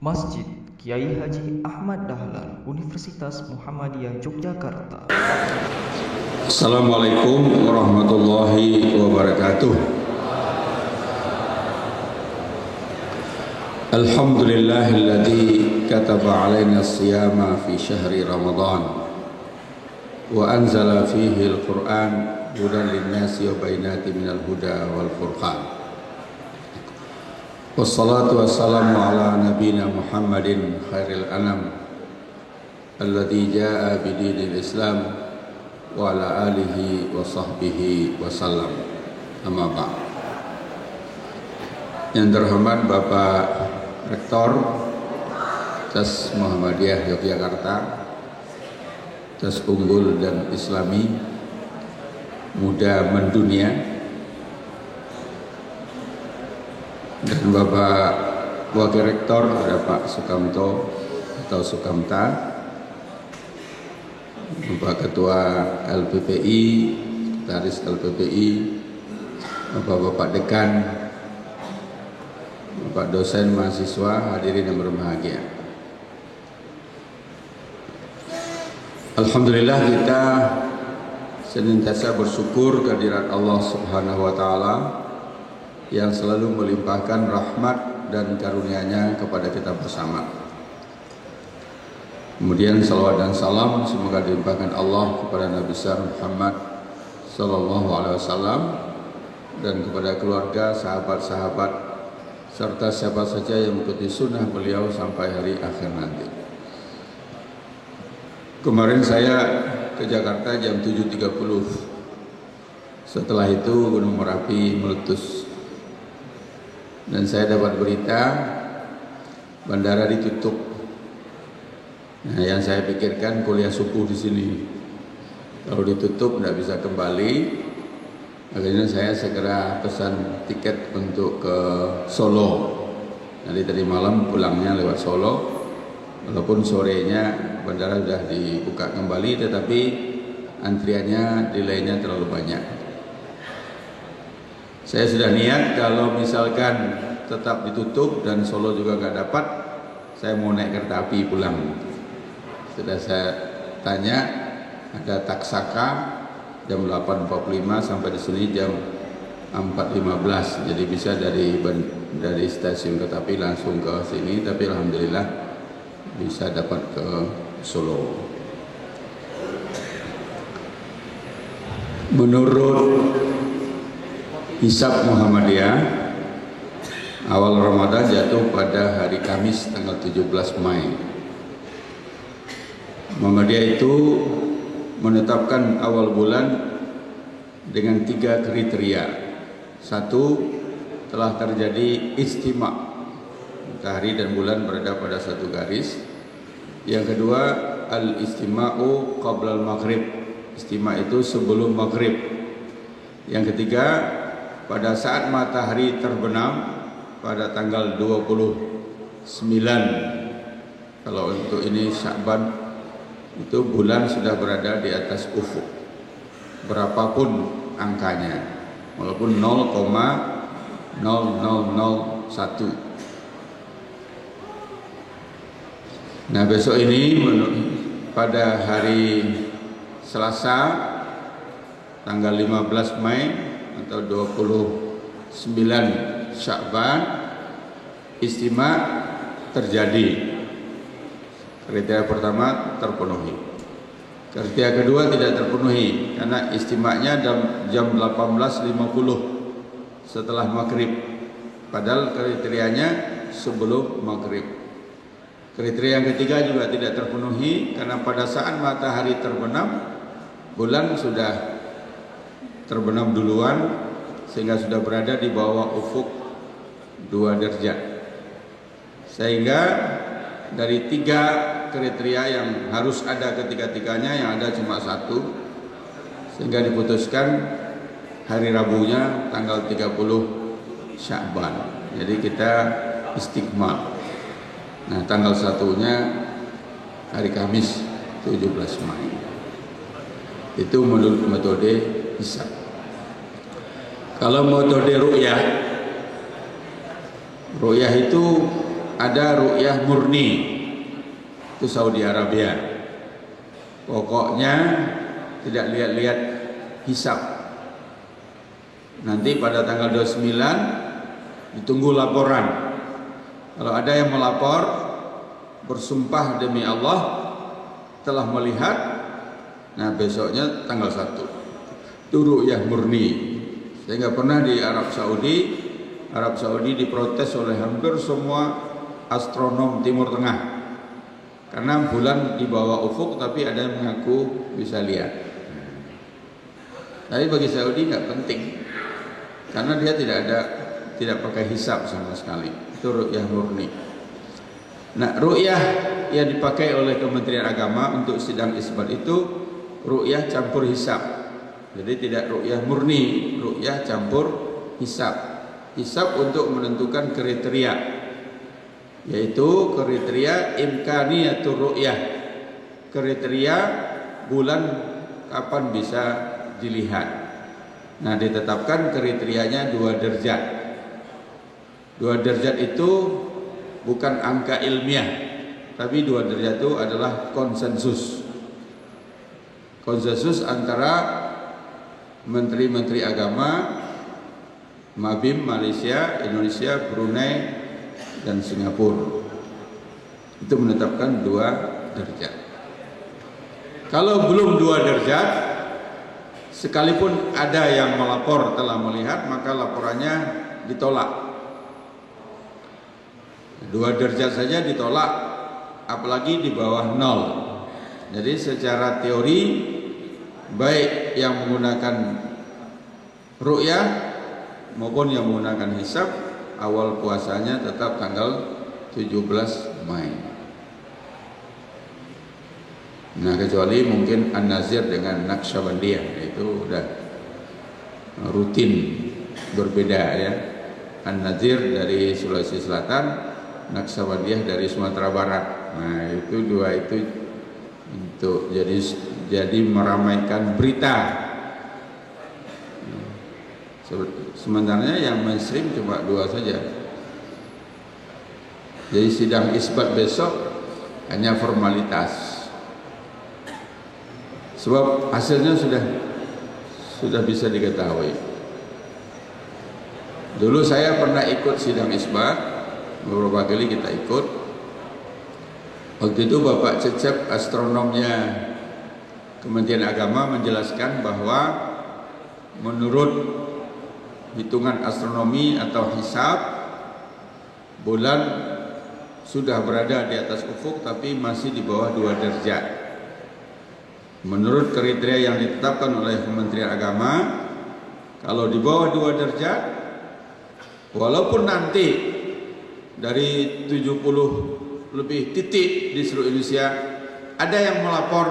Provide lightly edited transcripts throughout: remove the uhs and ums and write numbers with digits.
Masjid Kiai Haji Ahmad Dahlan, Universitas Muhammadiyah Yogyakarta. Assalamualaikum warahmatullahi wabarakatuh. Alhamdulillahilladzi kataba alaina as-siyama fi syahri Ramadan wa anzala fihi al-Qur'an hudan lin-nasi wa bainatin minal huda wal furqan. Wassalatu wassalamu ala nabiyina Muhammadin khairil anam alladzi jaa bidinil Islam wa ala alihi wa sahbihi wa sallam. Amma ba'd. Yang terhormat Bapak Rektor Tas Muhammadiyah Yogyakarta, Tas Unggul dan Islami, Muda Mendunia, dan Bapak Wakil Rektor ada Pak Sukamto atau Sukamta, Bapak Ketua LPPI, Sekretaris LPPI, Bapak-Bapak Dekan, Bapak dosen, mahasiswa, hadirin yang berbahagia. Alhamdulillah kita senantiasa bersyukur kehadirat Allah Subhanahu wa taala yang selalu melimpahkan rahmat dan karunia-Nya kepada kita bersama. Kemudian salawat dan salam semoga dilimpahkan Allah kepada Nabi besar Muhammad sallallahu alaihi wasallam dan kepada keluarga, sahabat-sahabat serta siapa saja yang mengikuti sunnah beliau sampai hari akhir nanti. Kemarin saya ke Jakarta jam 7.30. Setelah itu Gunung Merapi meletus dan saya dapat berita bandara ditutup. Nah, yang saya pikirkan kuliah subuh di sini, kalau ditutup tidak bisa kembali. Akhirnya saya segera pesan tiket untuk ke Solo. Jadi tadi malam pulangnya lewat Solo, walaupun sorenya bandara sudah dibuka kembali, tetapi antriannya, delaynya terlalu banyak. Saya sudah niat kalau misalkan tetap ditutup dan Solo juga nggak dapat, saya mau naik kereta api pulang. Sudah saya tanya, ada Taksaka jam 8.45 sampai di sini jam 4.15, jadi bisa dari stasiun kereta api langsung ke sini. Tapi alhamdulillah bisa dapat ke Solo. Menurut hisab Muhammadiyah, awal Ramadan jatuh pada hari Kamis tanggal 17 Mei. Muhammadiyah itu menetapkan awal bulan dengan 3 kriteria. 1, telah terjadi istima, matahari dan bulan berada pada satu garis. Yang kedua, al-istima'u qabla al-maghrib, istima itu sebelum maghrib. Yang ketiga, pada saat matahari terbenam pada tanggal 29, kalau untuk ini Sya'ban, itu bulan sudah berada di atas ufuk, berapapun angkanya, walaupun 0,0001. Nah, besok ini pada hari Selasa tanggal 15 Mei atau 29 Sya'ban, istima terjadi. Kriteria pertama terpenuhi. Kriteria kedua tidak terpenuhi karena istimanya jam 18.50 setelah maghrib, padahal kriterianya sebelum maghrib. Kriteria yang ketiga juga tidak terpenuhi karena pada saat matahari terbenam, bulan sudah terbenam duluan sehingga sudah berada di bawah ufuk 2 derajat. Sehingga dari 3 kriteria yang harus ada ketiga-tiganya, yang ada cuma 1, sehingga diputuskan hari Rabunya tanggal 30 Sya'ban. Jadi kita istiqmal. Nah, tanggal 1-nya hari Kamis 17 Mei. Itu menurut metode hisab. Kalau metode ru'yah itu ada ru'yah murni, itu Saudi Arabia. Pokoknya tidak lihat-lihat hisab. Nanti pada tanggal 29 ditunggu laporan. Kalau ada yang melapor bersumpah demi Allah telah melihat, nah besoknya tanggal 1 itu ru'yah murni. Saya nggak pernah di Arab Saudi diprotes oleh hampir semua astronom Timur Tengah karena bulan di bawah ufuk, tapi ada yang mengaku bisa lihat. Tapi bagi Saudi nggak penting karena dia tidak pakai hisab sama sekali. Itu ru'yah murni. Nah, ru'yah yang dipakai oleh Kementerian Agama untuk sidang isbat itu ru'yah campur hisab. Jadi tidak ru'yah murni, ru'yah campur hisab. Hisab untuk menentukan kriteria, yaitu kriteria imkaniyatur ru'yah, kriteria bulan kapan bisa dilihat. Nah, ditetapkan kriterianya 2 derajat. 2 derajat itu bukan angka ilmiah, tapi 2 derajat itu adalah konsensus. Konsensus antara menteri-menteri agama Mabim, Malaysia, Indonesia, Brunei, dan Singapura. Itu menetapkan 2 derajat. Kalau belum 2 derajat, sekalipun ada yang melapor telah melihat, maka laporannya ditolak. 2 derajat saja ditolak, apalagi di bawah 0. Jadi secara teori, baik yang menggunakan ru'yah maupun yang menggunakan hisab, awal puasanya tetap tanggal 17 Mei. Nah, kecuali mungkin An-Nazir dengan Naqsyabandiyah, itu udah rutin berbeda ya. An-Nazir dari Sulawesi Selatan, Naqsyabandiyah dari Sumatera Barat. Nah, itu 2 itu untuk jadi meramaikan berita. Sebenarnya yang mainstream cuma 2 saja. Jadi sidang isbat besok hanya formalitas. Sebab hasilnya sudah bisa diketahui. Dulu saya pernah ikut sidang isbat, beberapa kali kita ikut. Waktu itu Bapak Cecep, astronomnya Kementerian Agama, menjelaskan bahwa menurut hitungan astronomi atau hisab, bulan sudah berada di atas ufuk tapi masih di bawah 2 derajat. Menurut kriteria yang ditetapkan oleh Kementerian Agama, kalau di bawah 2 derajat, walaupun nanti dari 70 lebih titik di seluruh Indonesia ada yang melapor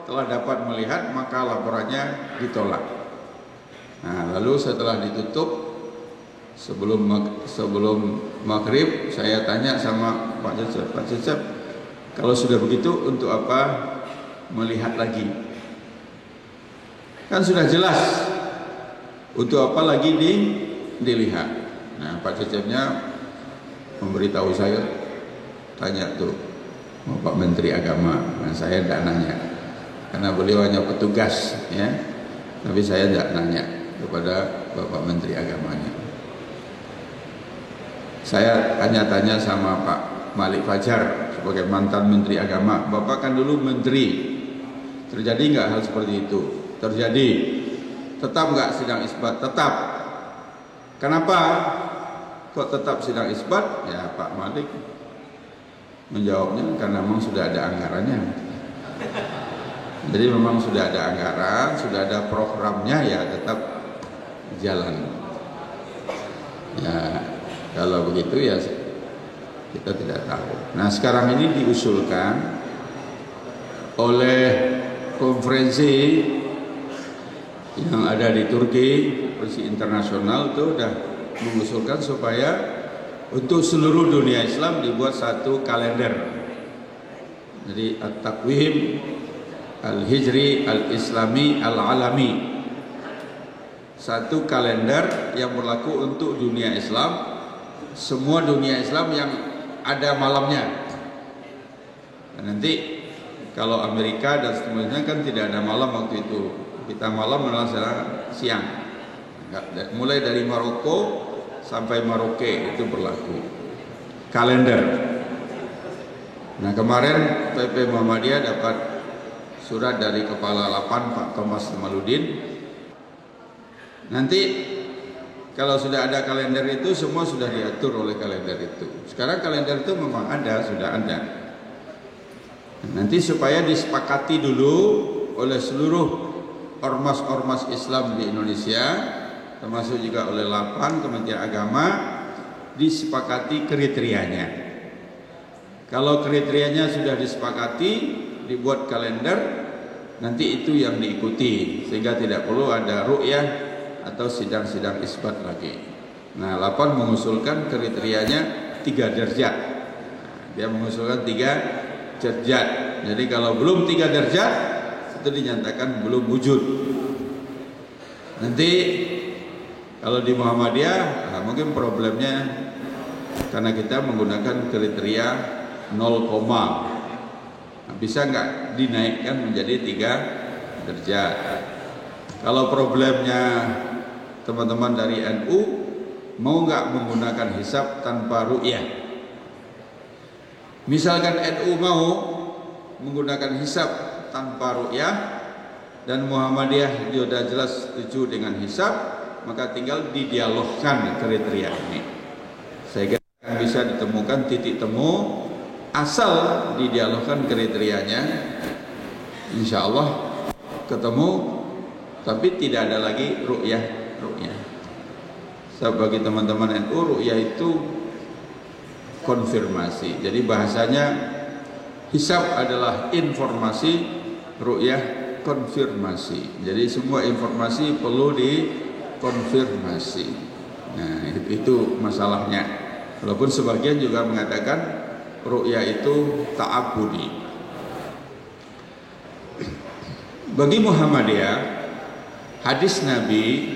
telah dapat melihat, maka laporannya ditolak. Nah, lalu setelah ditutup sebelum maghrib, saya tanya sama Pak Cecep, kalau sudah begitu untuk apa melihat lagi? Kan sudah jelas, untuk apa lagi dilihat? Nah, Pak Cecepnya memberitahu saya, tanya tuh Pak Menteri Agama. Nah, saya tidak nanya karena beliau hanya petugas ya, tapi saya tidak nanya kepada Bapak Menteri Agamanya. Saya tanya-tanya sama Pak Malik Fajar sebagai mantan Menteri Agama. Bapak kan dulu Menteri, terjadi nggak hal seperti itu? Terjadi. Tetap nggak sidang isbat? Tetap. Kenapa kok tetap sidang isbat? Ya, Pak Malik menjawabnya karena memang sudah ada anggarannya. Jadi memang sudah ada anggaran, sudah ada programnya, ya tetap jalan. Ya, kalau begitu ya kita tidak tahu. Nah, sekarang ini diusulkan oleh konferensi yang ada di Turki, konferensi internasional itu sudah mengusulkan supaya untuk seluruh dunia Islam dibuat satu kalender. Jadi At-Taqwim Al-Hijri Al-Islami Al-Alami, satu kalender yang berlaku untuk dunia Islam. Semua dunia Islam yang ada malamnya. Dan nanti kalau Amerika dan seterusnya kan tidak ada malam waktu itu. Kita malam adalah siang. Mulai dari Maroko sampai Maroke itu berlaku kalender. Nah, kemarin PP Muhammadiyah dapat surat dari Kepala Lapan Pak Thomas Maludin. Nanti kalau sudah ada kalender itu, semua sudah diatur oleh kalender itu. Sekarang kalender itu memang ada, sudah ada. Nanti supaya disepakati dulu oleh seluruh ormas-ormas Islam di Indonesia, termasuk juga oleh Lapan, Kementerian Agama, disepakati kriterianya. Kalau kriterianya sudah disepakati, dibuat kalender, nanti itu yang diikuti, sehingga tidak perlu ada ru'yah atau sidang-sidang isbat lagi. Nah, Lapan mengusulkan kriterianya 3 derajat. Dia mengusulkan 3 derajat. Jadi kalau belum 3 derajat, itu dinyatakan belum wujud. Nanti kalau di Muhammadiyah, nah mungkin problemnya karena kita menggunakan kriteria 0, nah, bisa nggak dinaikkan menjadi 3 derajat? Kalau problemnya teman-teman dari NU mau nggak menggunakan hisab tanpa ru'yah? Misalkan NU mau menggunakan hisab tanpa ru'yah dan Muhammadiyah sudah jelas setuju dengan hisab, maka tinggal didialogkan kriteria ini. Saya kira akan bisa ditemukan titik temu asal didialogkan kriterianya. Insya Allah ketemu, tapi tidak ada lagi ru'yah. So, bagi teman-teman NU, ru'yah itu konfirmasi. Jadi bahasanya hisab adalah informasi, ru'yah konfirmasi. Jadi semua informasi perlu dikonfirmasi. Nah, itu masalahnya. Walaupun sebagian juga mengatakan ru'yah itu ta'abudi. Bagi Muhammadiyah, hadis Nabi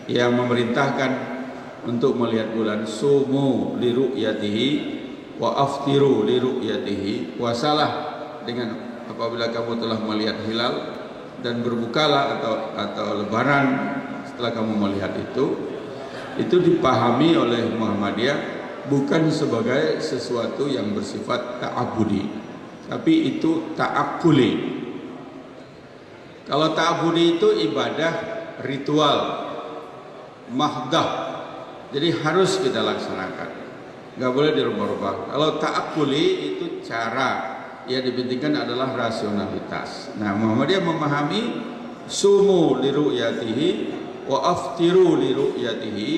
yang memerintahkan untuk melihat bulan, sumu li ru'yatihi wa aftiru li ru'yatihi, puasalah dengan apabila kamu telah melihat hilal, dan berbukalah atau lebaran setelah kamu melihat itu dipahami oleh Muhammadiyah bukan sebagai sesuatu yang bersifat ta'abudi, tapi itu ta'akuli. Kalau ta'abudi itu ibadah ritual mahdah, jadi harus kita laksanakan, nggak boleh dirubah-rubah. Kalau ta'akuli itu cara yang dipentingkan adalah rasionalitas. Nah, Muhammadiyah memahami sumu li ru'yatihi wa aftiru li ru'yatihi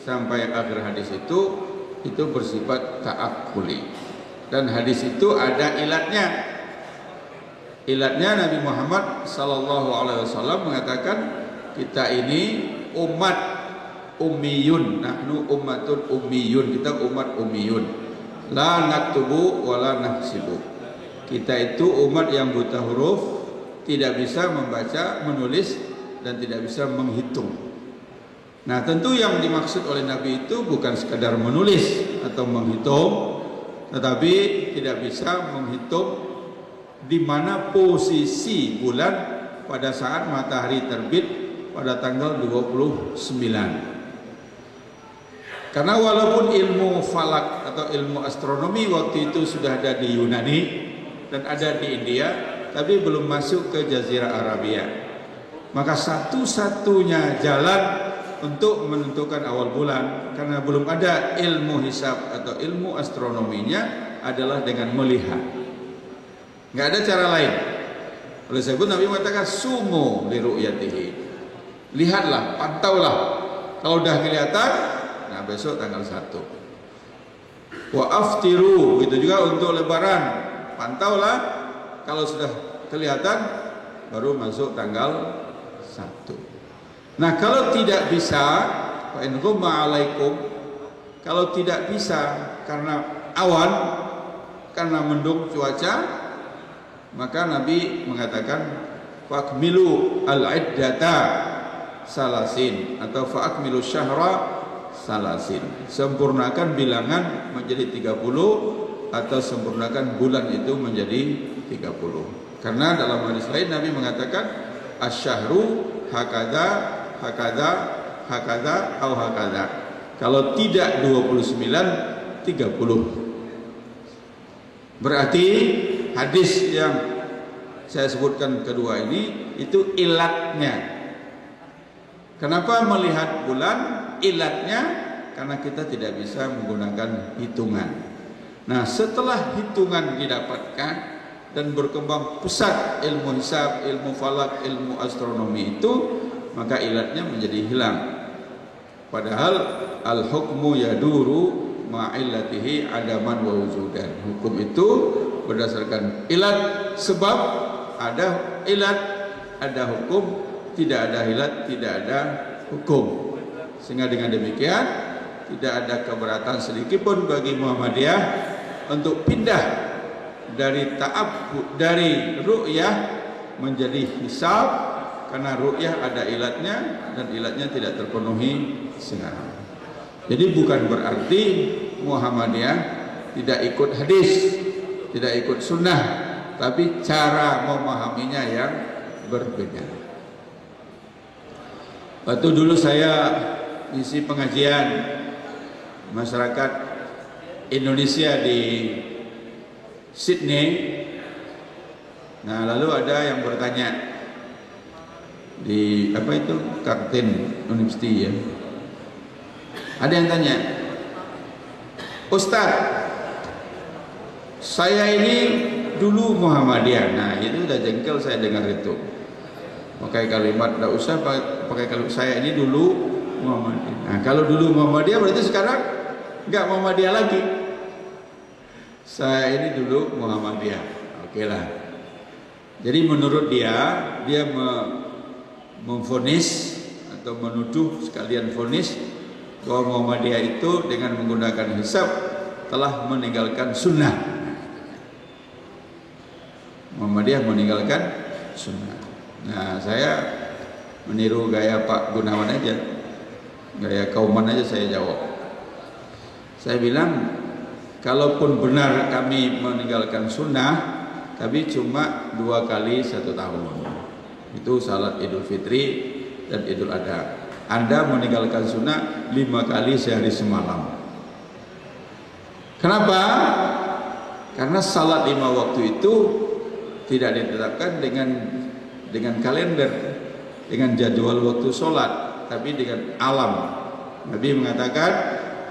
sampai akhir hadis itu bersifat ta'akuli. Dan hadis itu ada ilatnya. Ilatnya Nabi Muhammad SAW mengatakan kita ini umat ummiyun, nahnu ummatun ummiyun, kita umat ummiyun, la naktubu wa la nahsibu. Kita itu umat yang buta huruf, tidak bisa membaca, menulis, dan tidak bisa menghitung. Nah, tentu yang dimaksud oleh Nabi itu bukan sekadar menulis atau menghitung, tetapi tidak bisa menghitung di mana posisi bulan pada saat matahari terbit pada tanggal 29. Karena walaupun ilmu falak atau ilmu astronomi waktu itu sudah ada di Yunani dan ada di India, tapi belum masuk ke Jazirah Arabia. Maka satu-satunya jalan untuk menentukan awal bulan, karena belum ada ilmu hisab atau ilmu astronominya, adalah dengan melihat. Nggak ada cara lain. Oleh sebab Nabi mengatakan sumu li ru'yatihi. Lihatlah, pantaulah. Kalau udah kelihatan, nah besok tanggal 1. Wa aftiru, itu juga untuk lebaran. Pantaulah, kalau sudah kelihatan baru masuk tanggal 1. Nah, kalau tidak bisa, fa in ghumma alaikum, kalau tidak bisa karena awan, karena mendung cuaca, maka Nabi mengatakan fa'akmilu al-iddata salasin atau fa'akmilu syahra salasin, sempurnakan bilangan menjadi 30 atau sempurnakan bulan itu menjadi 30. Karena dalam hadis lain Nabi mengatakan asyahru hakada hakada hakada au hakada. Kalau tidak 29, 30. Berarti hadis yang saya sebutkan kedua ini itu ilatnya. Kenapa melihat bulan? Ilatnya karena kita tidak bisa menggunakan hitungan. Nah, setelah hitungan didapatkan dan berkembang pesat ilmu hisab, ilmu falak, ilmu astronomi itu, maka ilatnya menjadi hilang. Padahal al-hukmu yaduru ma'illatihi adaman wa wujudan. Hukum itu berdasarkan ilat, sebab ada ilat, ada hukum, tidak ada ilat, tidak ada hukum. Sehingga dengan demikian tidak ada keberatan sedikit pun bagi Muhammadiyah untuk pindah dari ta'abbud, dari ru'yah menjadi hisab, karena ru'yah ada ilatnya dan ilatnya tidak terpenuhi sekarang. Jadi bukan berarti Muhammadiyah tidak ikut hadis, tidak ikut sunnah, tapi cara memahaminya yang berbeda. Waktu dulu saya isi pengajian masyarakat Indonesia di Sydney. Nah, lalu ada yang bertanya di apa itu Curtin University ya. Ada yang tanya, Ustadz, saya ini dulu Muhammadiyah. Nah, itu udah jengkel saya dengar itu. Pakai kalimat, tidak usah pakai kalimat saya ini dulu Muhammadiyah. Nah, kalau dulu Muhammadiyah berarti sekarang enggak Muhammadiyah lagi. Saya ini dulu Muhammadiyah. Oke lah. Jadi menurut dia memvonis atau menuduh sekalian vonis bahwa Muhammadiyah itu dengan menggunakan hisab telah meninggalkan sunnah. Muhammadiyah meninggalkan sunnah. Nah, saya meniru gaya Pak Gunawan aja, gaya Kauman aja saya jawab. Saya bilang, kalaupun benar kami meninggalkan sunnah, tapi cuma 2 kali 1 tahun. Itu salat Idul Fitri dan Idul Adha. Anda meninggalkan sunnah 5 kali sehari semalam. Kenapa? Karena salat 5 waktu itu tidak ditetapkan dengan kalender, dengan jadwal waktu sholat, tapi dengan alam. Nabi mengatakan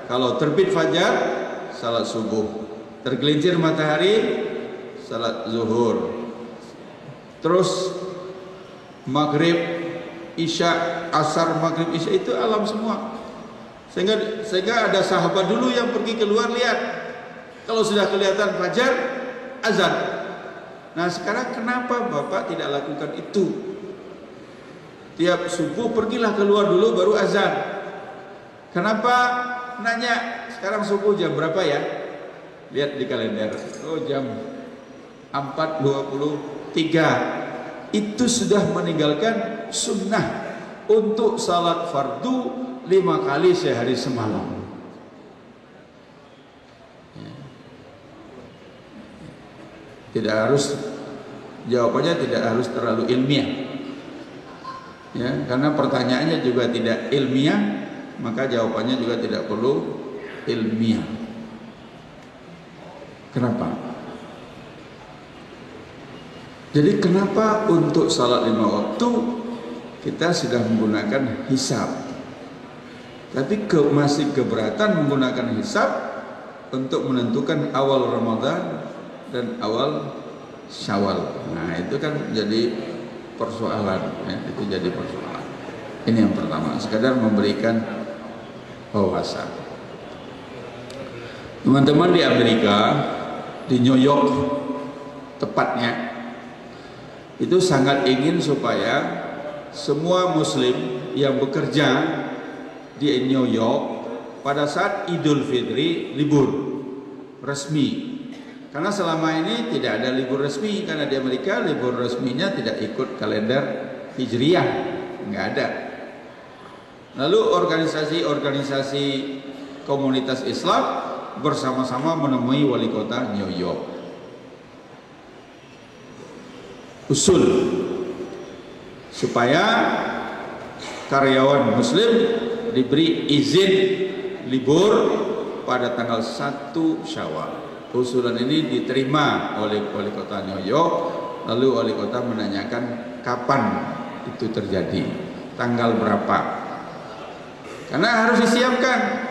kalau terbit fajar, salat subuh, tergelincir matahari, salat zuhur, terus maghrib, isya, asar, maghrib, isya, itu alam semua. Sehingga ada sahabat dulu yang pergi keluar lihat, kalau sudah kelihatan fajar, azan. Nah, sekarang kenapa Bapak tidak lakukan itu? Tiap subuh pergilah keluar dulu baru azan. Kenapa? Nanya, sekarang subuh jam berapa ya? Lihat di kalender. Oh, jam 4.23. Itu sudah meninggalkan sunnah untuk salat fardu 5 kali sehari semalam. Tidak harus, jawabannya tidak harus terlalu ilmiah, ya, karena pertanyaannya juga tidak ilmiah, maka jawabannya juga tidak perlu ilmiah. Kenapa? Jadi kenapa untuk salat 5 waktu kita sudah menggunakan hisab, tapi masih keberatan menggunakan hisab untuk menentukan awal Ramadan dan awal Syawal. Nah, itu kan jadi persoalan, ya, itu jadi persoalan. Ini yang pertama, sekadar memberikan wawasan. Teman-teman di Amerika, di New York tepatnya, itu sangat ingin supaya semua muslim yang bekerja di New York pada saat Idul Fitri libur resmi. Karena selama ini tidak ada libur resmi, karena di Amerika libur resminya tidak ikut kalender Hijriyah, nggak ada. Lalu organisasi-organisasi komunitas Islam bersama-sama menemui wali kota New York. Usul supaya karyawan muslim diberi izin libur pada tanggal 1 Syawal. Usulan ini diterima oleh wali kota New York, lalu wali kota menanyakan kapan itu terjadi, tanggal berapa. Karena harus disiapkan.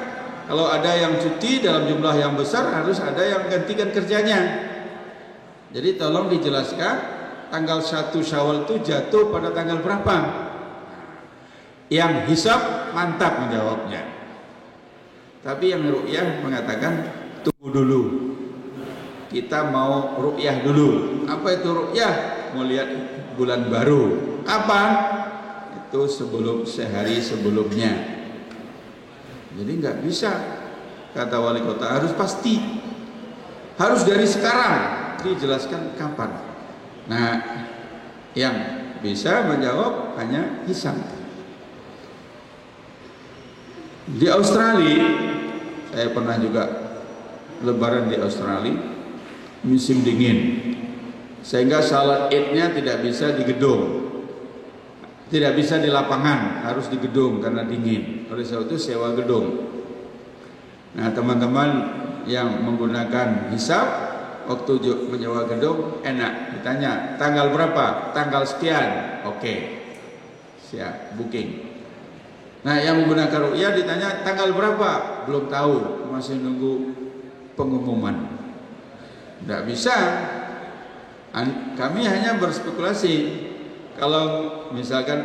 Kalau ada yang cuti dalam jumlah yang besar, harus ada yang gantikan kerjanya. Jadi tolong dijelaskan tanggal 1 Syawal itu jatuh pada tanggal berapa. Yang hisab mantap menjawabnya. Tapi yang ru'yah mengatakan tunggu dulu. Kita mau ru'yah dulu. Apa itu ru'yah? Mau lihat bulan baru. Kapan? Itu sehari sebelumnya. Jadi nggak bisa, kata wali kota, harus pasti, harus dari sekarang dijelaskan kapan. Nah, yang bisa menjawab hanya hisab. Di Australia, saya pernah juga lebaran di Australia, musim dingin, sehingga salat Idnya tidak bisa di gedung, tidak bisa di lapangan, harus di gedung karena dingin. Oleh sebab itu sewa gedung. Nah, teman-teman yang menggunakan hisab waktu menyewa gedung enak, ditanya tanggal berapa, tanggal sekian, oke, siap, booking. Nah, yang menggunakan ru'yah ditanya tanggal berapa, belum tahu, masih nunggu pengumuman. Tidak bisa. Kami hanya berspekulasi. Kalau misalkan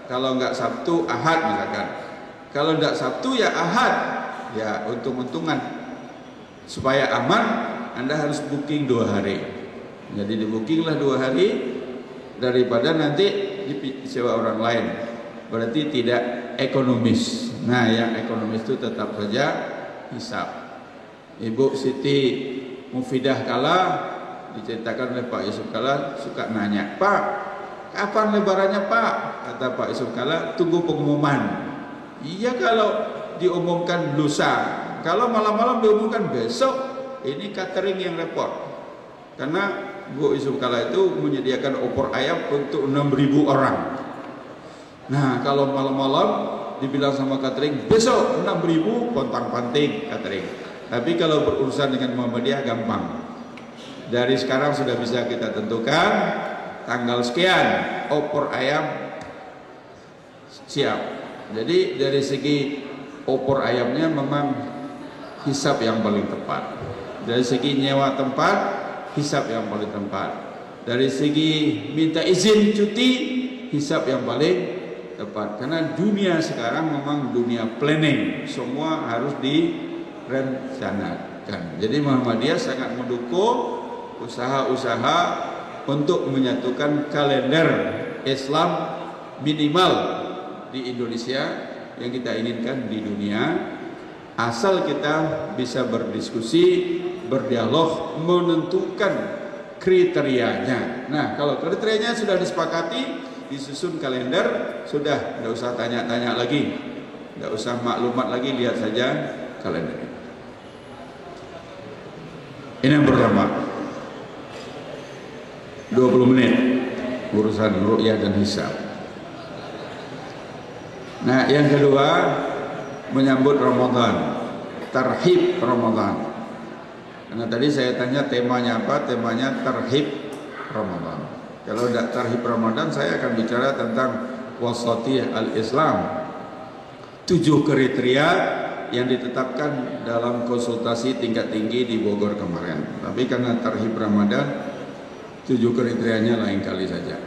kalau nggak Sabtu, Ahad misalkan. Kalau nggak Sabtu ya Ahad, ya untung-untungan. Supaya aman, Anda harus booking 2 hari. Jadi di bookinglah 2 hari daripada nanti disewa orang lain. Berarti tidak ekonomis. Nah, yang ekonomis itu tetap saja hisab. Ibu Siti Mufidah Kala diceritakan oleh Pak Yusuf Kala suka nanya, Pak, kapan lebarannya Pak? Kata Pak Yusuf Kala, tunggu pengumuman. Iya, kalau diumumkan lusa, kalau malam-malam diumumkan besok, ini catering yang repot. Karena Bu Yusuf Kala itu menyediakan opor ayam untuk 6.000 orang. Nah, kalau malam-malam dibilang sama catering, besok 6.000 pontang-panting catering. Tapi kalau berurusan dengan Muhammadiyah gampang. Dari sekarang sudah bisa kita tentukan tanggal sekian opor ayam siap. Jadi dari segi opor ayamnya memang hisab yang paling tepat. Dari segi nyewa tempat, hisab yang paling tepat. Dari segi minta izin cuti, hisab yang paling tepat. Karena dunia sekarang memang dunia planning, semua harus direncanakan. Jadi Muhammadiyah sangat mendukung usaha-usaha untuk menyatukan kalender Islam minimal di Indonesia yang kita inginkan di dunia, asal kita bisa berdiskusi, berdialog, menentukan kriterianya. Nah, kalau kriterianya sudah disepakati, disusun kalender, sudah, tidak usah tanya-tanya lagi, tidak usah maklumat lagi, lihat saja kalender. Ini yang pertama. 20 menit urusan ru'yah dan hisab. Nah, yang kedua, menyambut Ramadan, tarhib Ramadan. Karena tadi saya tanya temanya apa, temanya tarhib Ramadan. Kalau tidak tarhib Ramadan, saya akan bicara tentang wasatiyah al-Islam, 7 kriteria yang ditetapkan dalam konsultasi tingkat tinggi di Bogor kemarin. Tapi karena tarhib Ramadan, 7 kriterianya lain kali saja.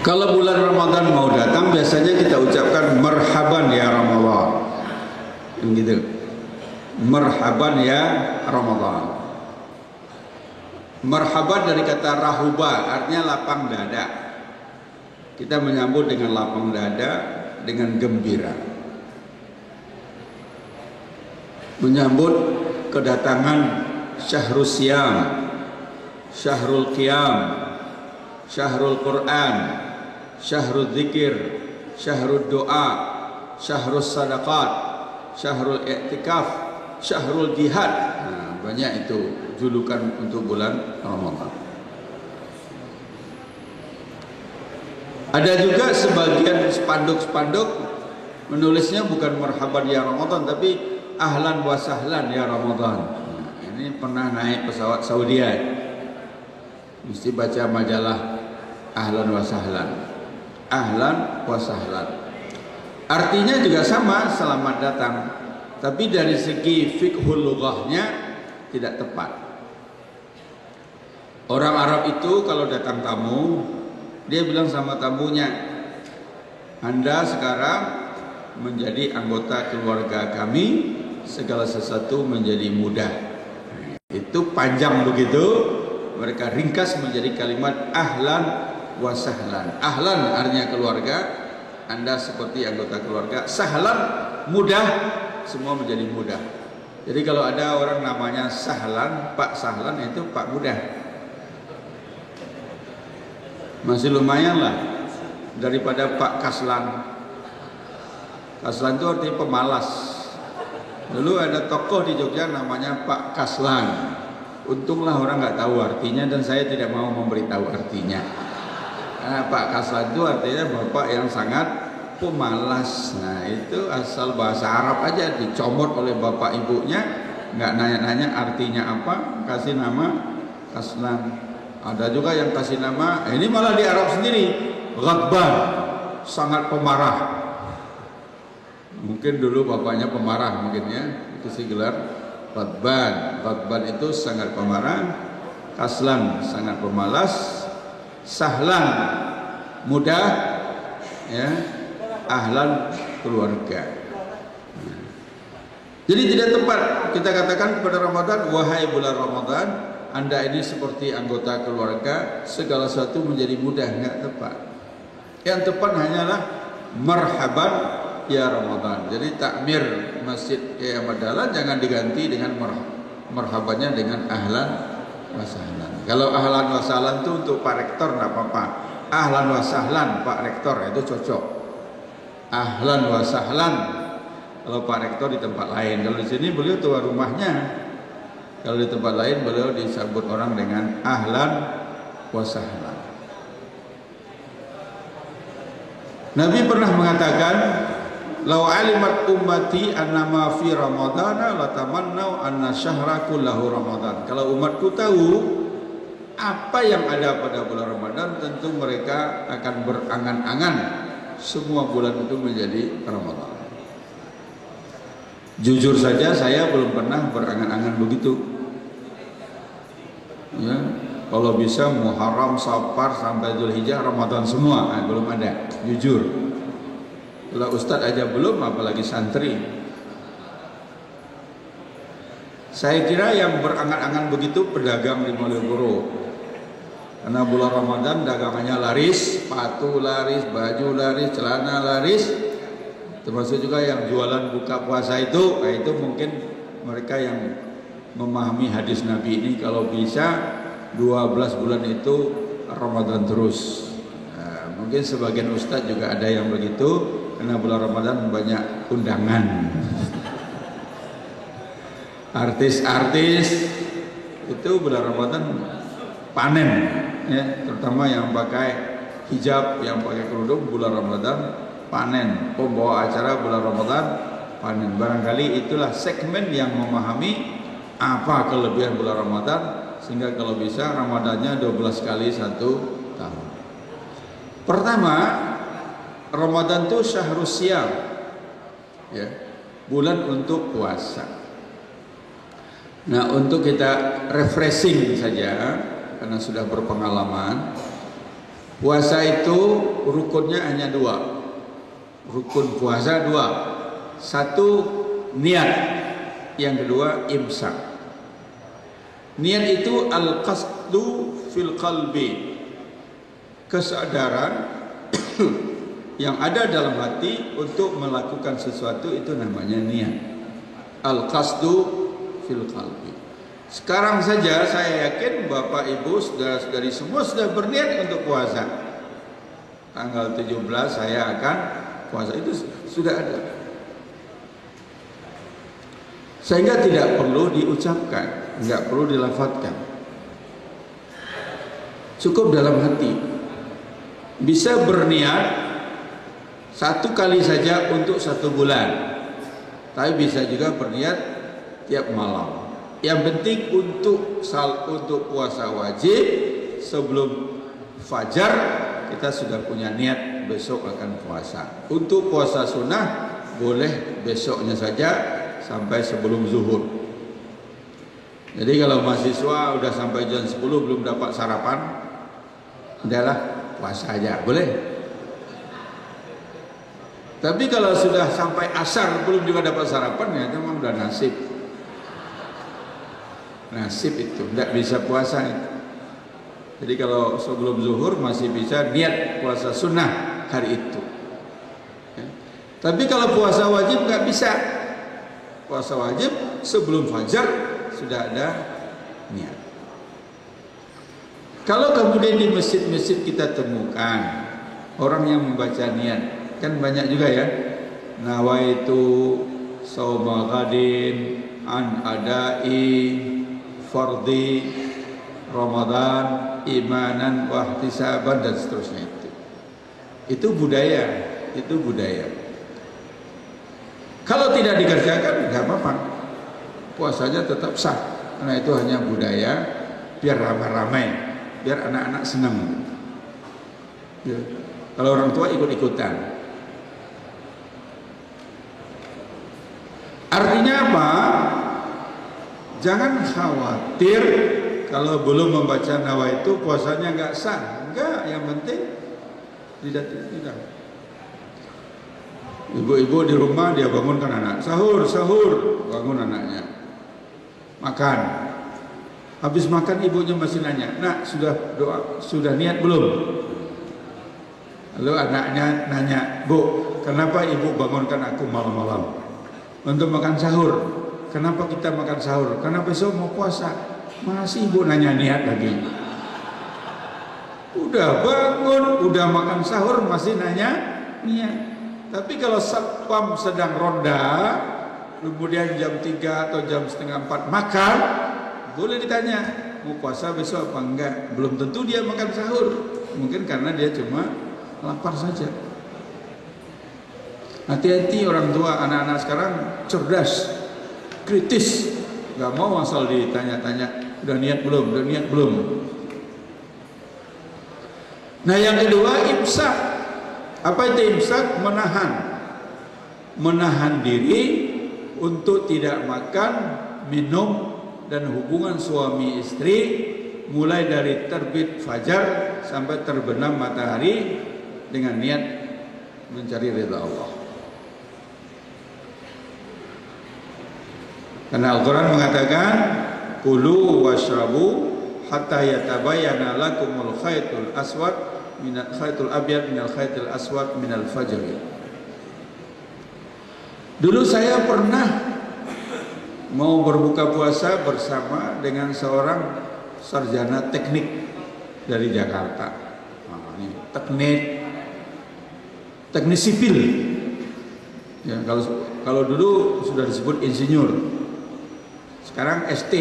Kalau bulan Ramadan mau datang, biasanya kita ucapkan marhaban ya Ramadan. Gitu. Marhaban ya Ramadan. Marhaban dari kata rahuba, artinya lapang dada. Kita menyambut dengan lapang dada, dengan gembira. Menyambut kedatangan Syahrul Siyam, syahrul qiyam, syahrul Quran, syahrul zikir, syahrul doa, syahrul sadaqat, syahrul i'tikaf, syahrul jihad. Nah, banyak itu julukan untuk bulan Ramadan. Ada juga sebagian spanduk-spanduk menulisnya bukan marhaban ya Ramadan, tapi ahlan wa sahlan ya Ramadan. Nah, ini pernah naik pesawat Saudi, mesti baca majalah ahlan wa sahlan. Ahlan wa sahlan. Artinya juga sama, selamat datang. Tapi dari segi fiqhul lughahnya tidak tepat. Orang Arab itu kalau datang tamu, dia bilang sama tamunya, Anda sekarang menjadi anggota keluarga kami, segala sesuatu menjadi mudah. Itu panjang begitu, mereka ringkas menjadi kalimat ahlan wa sahlan. Ahlan artinya keluarga, Anda seperti anggota keluarga. Sahlan mudah, semua menjadi mudah. Jadi kalau ada orang namanya Sahlan, Pak Sahlan, itu Pak Mudah. Masih lumayan lah daripada Pak Kaslan. Kaslan itu artinya pemalas. Dulu ada tokoh di Jogja namanya Pak Kaslan. Untunglah orang nggak tahu artinya dan saya tidak mau memberitahu artinya. Karena Pak Kaslan itu artinya bapak yang sangat pemalas. Nah itu asal bahasa Arab aja dicomot oleh bapak ibunya, nggak nanya-nanya artinya apa, kasih nama Kaslan. Ada juga yang kasih nama, ini malah di Arab sendiri, Ghadban, sangat pemarah. Mungkin dulu bapaknya pemarah mungkin ya, itu sih gelar Ghadban. Ghadban itu sangat pemarah, Kaslan sangat pemalas, Sahlan mudah, ya, Ahlan keluarga. Jadi tidak tepat kita katakan pada Ramadan, wahai bulan Ramadan, Anda ini seperti anggota keluarga, segala sesuatu menjadi mudah. Nggak tepat. Yang tepat hanyalah marhaban ya Ramadan. Jadi takmir Masjid Ahmad Dahlan jangan diganti dengan marhabannya dengan ahlan wa sahlan. Kalau ahlan wa sahlan itu untuk Pak Rektor nggak apa-apa. Ahlan wa sahlan Pak Rektor itu cocok. Ahlan wa sahlan kalau Pak Rektor di tempat lain. Kalau di sini beliau tua rumahnya. Kalau di tempat lain beliau disambut orang dengan ahlan wa sahlan. Nabi pernah mengatakan, "Lau alimat ummati annama fi ramadana latamannau anna syahra kullahu ramadan." Kalau umatku tahu apa yang ada pada bulan Ramadan, tentu mereka akan berangan-angan semua bulan itu menjadi Ramadan. Jujur saja saya belum pernah berangan-angan begitu. Ya, kalau bisa Muharram, Safar sampai Dzulhijjah Ramadan semua, belum ada. Jujur. Kalau Ustadz aja belum, apalagi santri. Saya kira yang berangan-angan begitu pedagang di Malioboro. Karena bulan Ramadan dagangannya laris, sepatu laris, baju laris, celana laris. Termasuk juga yang jualan buka puasa itu, itu mungkin mereka yang memahami hadis Nabi ini kalau bisa 12 bulan itu Ramadan terus. Nah, mungkin sebagian ustadz juga ada yang begitu karena bulan Ramadan banyak undangan. Artis-artis itu bulan Ramadan panen, ya, terutama yang pakai hijab, yang pakai kerudung bulan Ramadan panen, pembawa acara bulan Ramadan panen. Barangkali itulah segmen yang memahami apa kelebihan bulan Ramadan, sehingga kalau bisa Ramadannya 12 kali 1 tahun. Pertama, Ramadan itu syahrus siyam, ya, bulan untuk puasa. Nah, untuk kita refreshing saja karena sudah berpengalaman, puasa itu rukunnya hanya 2. Rukun puasa 2. 1 niat, yang kedua imsak. Niat itu al-qasdu fil qalbi, kesadaran yang ada dalam hati untuk melakukan sesuatu, itu namanya niat. Al-qasdu fil qalbi. Sekarang saja saya yakin Bapak Ibu saudara-saudari semua sudah berniat untuk puasa. Tanggal 17 saya akan puasa, itu sudah ada. Sehingga tidak perlu diucapkan, nggak perlu dilafadzkan. Cukup dalam hati. Bisa berniat satu kali saja untuk 1 bulan. Tapi bisa juga berniat tiap malam. Yang penting untuk puasa wajib sebelum fajar kita sudah punya niat besok akan puasa. Untuk puasa sunnah boleh besoknya saja sampai sebelum zuhur. Jadi kalau mahasiswa udah sampai jam 10 belum dapat sarapan, udahlah puasa aja, boleh. Tapi kalau sudah sampai asar belum juga dapat sarapan, ya memang udah nasib. Nasib itu, tidak bisa puasa itu. Jadi kalau sebelum zuhur masih bisa niat puasa sunnah hari itu. Ya. Tapi kalau puasa wajib nggak bisa. Puasa wajib sebelum fajar sudah ada niat. Kalau kemudian di masjid-masjid kita temukan orang yang membaca niat, kan banyak juga ya. Nawaitu shauma ghadin an adai fardhi Ramadan imanan wa ihtisaban dan seterusnya itu budaya, itu budaya. Kalau tidak dikerjakan nggak apa-apa, puasanya tetap sah, karena itu hanya budaya biar ramai-ramai, biar anak-anak senang. Ya. Kalau orang tua ikut-ikutan. Artinya apa? Jangan khawatir kalau belum membaca nawaitu puasanya nggak sah. Enggak, yang penting tidak. Ibu-ibu di rumah dia bangunkan anak, sahur, bangun anaknya, makan. Habis makan ibunya masih nanya, nak sudah niat belum? Lalu anaknya nanya, Bu, kenapa ibu bangunkan aku malam-malam untuk makan sahur? Kenapa kita makan sahur? Karena besok mau puasa. Masih ibu nanya niat lagi. Udah bangun, udah makan sahur masih nanya niat. Tapi kalau satpam sedang ronda, kemudian jam 3 atau jam setengah 4 makan, boleh ditanya, mau puasa besok apa enggak? Belum tentu dia makan sahur. Mungkin karena dia cuma lapar saja. Hati-hati orang tua, anak-anak sekarang cerdas, kritis, nggak mau asal ditanya-tanya, udah niat belum. Nah yang kedua imsak. Apa itu imsak? Menahan diri untuk tidak makan, minum dan hubungan suami istri mulai dari terbit fajar sampai terbenam matahari dengan niat mencari ridha Allah. Karena Al-Quran mengatakan kulu washrabu hatta yatabayyana lakumul khaytul aswad minal khaytul abyad minal khaytul aswad minal fajr. Dulu saya pernah mau berbuka puasa bersama dengan seorang sarjana teknik dari Jakarta. Nah, ini teknik sipil. Ya, kalau dulu sudah disebut insinyur. Sekarang ST.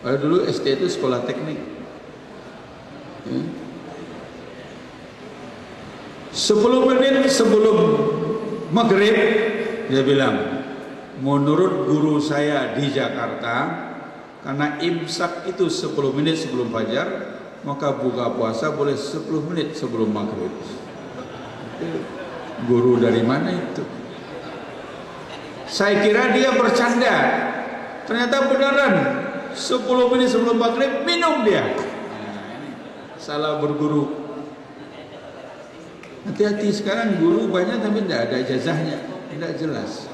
Kalau dulu ST itu sekolah teknik. Ya. 10 menit sebelum maghrib dia bilang, menurut guru saya di Jakarta, karena imsak itu 10 menit sebelum fajar, maka buka puasa boleh 10 menit sebelum maghrib. Guru dari mana itu? Saya kira dia bercanda. Ternyata beneran 10 menit sebelum maghrib minum dia. Salah berguru. Hati-hati, sekarang guru banyak tapi tidak ada ijazahnya, tidak jelas.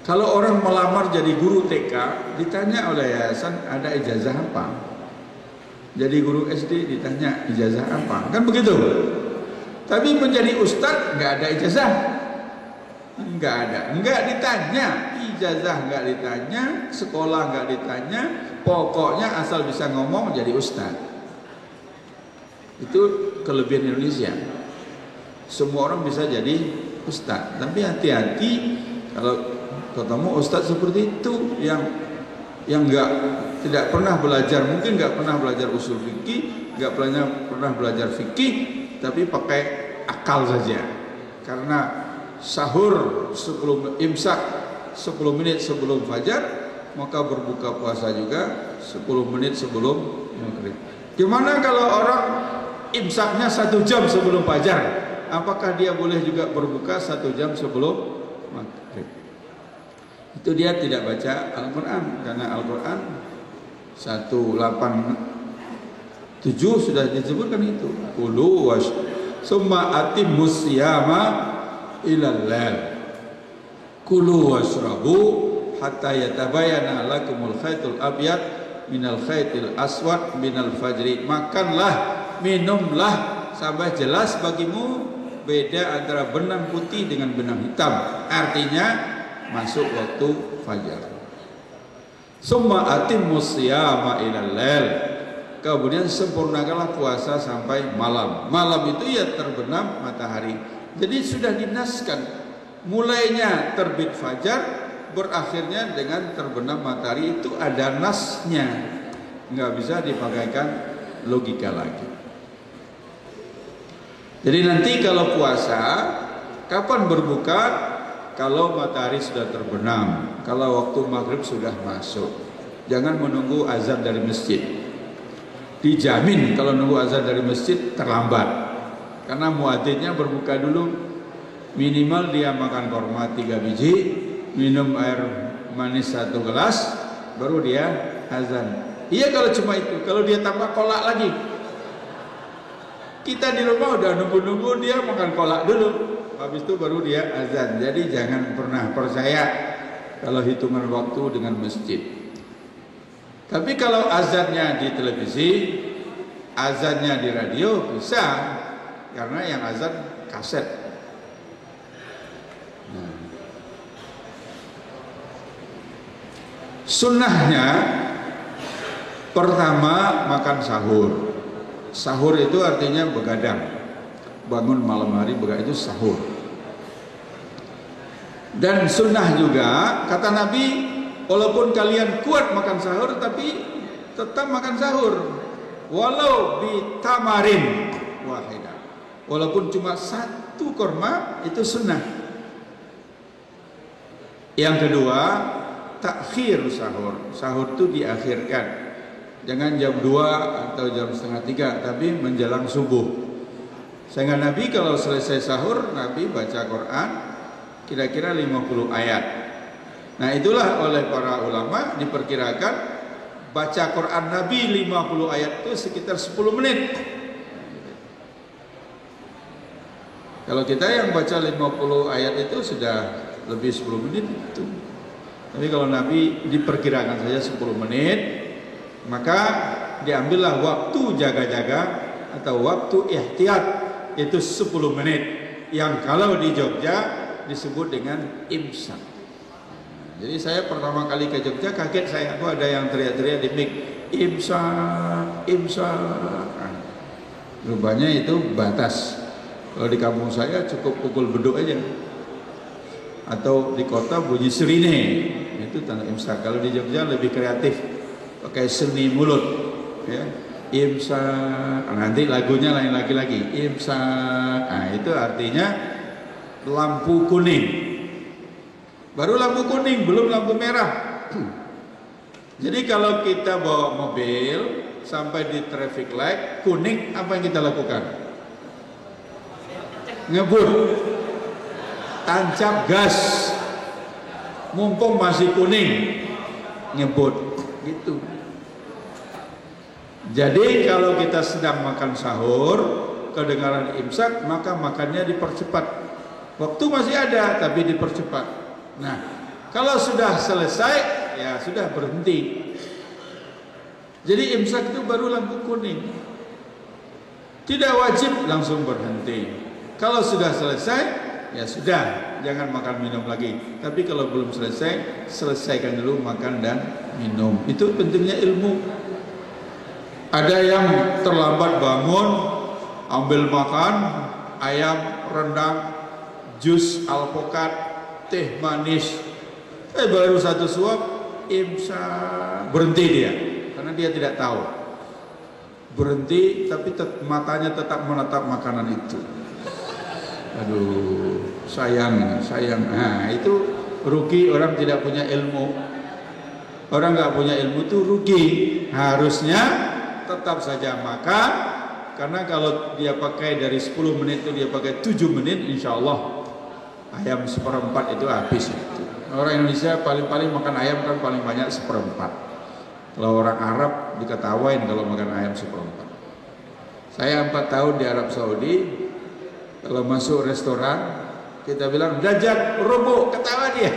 Kalau orang melamar jadi guru TK, ditanya oleh yayasan ada ijazah apa? Jadi guru SD ditanya ijazah apa? Kan begitu. Tapi menjadi ustadz nggak ada ijazah, nggak ada, nggak ditanya. ijazah nggak ditanya, sekolah nggak ditanya, pokoknya asal bisa ngomong jadi ustaz. Itu kelebihan Indonesia. Semua orang bisa jadi ustaz, tapi hati-hati kalau ketemu ustaz seperti itu yang tidak pernah belajar, mungkin nggak pernah belajar usul fikih, nggak pernah belajar fikih, tapi pakai akal saja. Karena sahur sebelum imsak 10 menit sebelum fajar, maka berbuka puasa juga 10 menit sebelum maghrib. Gimana kalau orang imsaknya 1 jam sebelum fajar? Apakah dia boleh juga berbuka 1 jam sebelum maghrib? Itu dia tidak baca Al-Quran, karena Al-Quran 187 sudah disebutkan itu. Kulu wash summa atimmus siyama ilal lail. Kulu washrabu hatta yatabayana lakumul khaytul abyad minal khaytil aswad minal fajri. Makanlah, minumlah sampai jelas bagimu beda antara benang putih dengan benang hitam. Artinya masuk waktu fajar. Summa atimmus siyama ilal lail. Kemudian sempurnakanlah puasa sampai malam. Malam itu ya terbenam matahari. Jadi sudah dinaskan, mulainya terbit fajar, berakhirnya dengan terbenam matahari, itu ada nasnya. Nggak bisa dipakaikan logika lagi. Jadi nanti kalau puasa, kapan berbuka? Kalau matahari sudah terbenam, kalau waktu maghrib sudah masuk. Jangan menunggu azan dari masjid. Dijamin kalau nunggu azan dari masjid terlambat, karena muadzinnya berbuka dulu. Minimal dia makan korma 3 biji, minum air manis 1 gelas, baru dia azan. Iya kalau cuma itu. Kalau dia tambah kolak lagi, kita di rumah udah nunggu-nunggu dia makan kolak dulu, habis itu baru dia azan. Jadi jangan pernah percaya kalau hitungan waktu dengan masjid. Tapi kalau azannya di televisi, azannya di radio bisa, karena yang azan kaset. Sunnahnya pertama makan sahur. Sahur itu artinya begadang, bangun malam hari begadang, itu sahur. Dan sunnah juga kata Nabi, walaupun kalian kuat makan sahur, tapi tetap makan sahur, walau bitamarin wahidah, walaupun cuma 1 korma, itu sunnah. Yang kedua, takhir sahur. Sahur itu diakhirkan. Jangan jam 2 atau jam setengah 3, tapi menjelang subuh. Sehingga Nabi kalau selesai sahur, Nabi baca Quran kira-kira 50 ayat. Nah itulah oleh para ulama diperkirakan baca Quran Nabi 50 ayat itu sekitar 10 menit. Kalau kita yang baca 50 ayat itu sudah lebih 10 menit itu. Tapi kalau Nabi diperkirakan saja 10 menit, maka diambillah waktu jaga-jaga atau waktu ihtiyat, itu 10 menit, yang kalau di Jogja disebut dengan imsak. Jadi saya pertama kali ke Jogja kaget saya, aku ada yang teriak-teriak di mic, imsak, imsak. Nah, rupanya itu batas. Kalau di kampung saya cukup pukul beduk aja, atau di kota bunyi sirine, itu tanda imsak. Kalau di Jogja lebih kreatif, pakai seni mulut, ya, imsak. Nanti lagunya lain lagi imsak. Nah itu artinya lampu kuning. Baru lampu kuning, belum lampu merah. Jadi kalau kita bawa mobil sampai di traffic light kuning, apa yang kita lakukan? Ngebut, tancap gas, mumpung masih kuning, ngebut, gitu. Jadi kalau kita sedang makan sahur, kedengaran imsak, maka makannya dipercepat. Waktu masih ada, tapi dipercepat. Nah, kalau sudah selesai, ya sudah berhenti. Jadi imsak itu baru lampu kuning. Tidak wajib langsung berhenti. Kalau sudah selesai, ya sudah, jangan makan minum lagi. Tapi kalau belum selesai, selesaikan dulu makan dan minum. Itu pentingnya ilmu. Ada yang terlambat bangun, ambil makan ayam, rendang, jus alpukat, teh manis. Baru satu suap, imsak, berhenti dia, karena dia tidak tahu. Berhenti, tapi matanya tetap menatap makanan itu. Aduh, sayang. Nah, itu rugi orang tidak punya ilmu. Orang nggak punya ilmu itu rugi. Harusnya tetap saja makan, karena kalau dia pakai dari 10 menit itu dia pakai 7 menit, insya Allah ayam 1/4 itu habis itu. Orang Indonesia paling-paling makan ayam kan paling banyak 1/4. Kalau orang Arab diketawain kalau makan ayam 1/4. Saya 4 tahun di Arab Saudi, kalau masuk restoran kita bilang dajat rubuk, ketawa dia.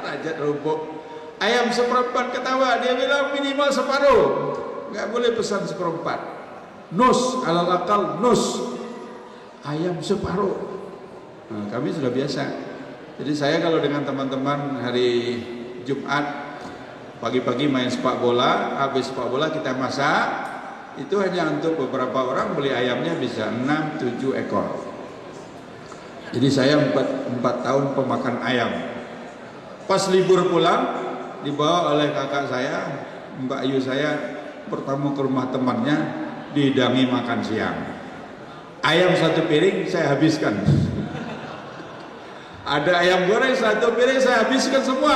Dajat rubuk. Ayam 1/4 ketawa, dia bilang minimal separuh. Nggak boleh pesan 1/4. Nus, alal akal nus. Ayam separuh. Nah, kami sudah biasa. Jadi saya kalau dengan teman-teman hari Jumat pagi-pagi main sepak bola, habis sepak bola kita masak, itu hanya untuk beberapa orang, beli ayamnya bisa 6-7 ekor. Jadi saya 4 tahun pemakan ayam. Pas libur pulang, dibawa oleh kakak saya, Mbak Ayu saya, bertamu ke rumah temannya, dihidangi makan siang. Ayam 1 piring saya habiskan. Ada ayam goreng 1 piring saya habiskan semua.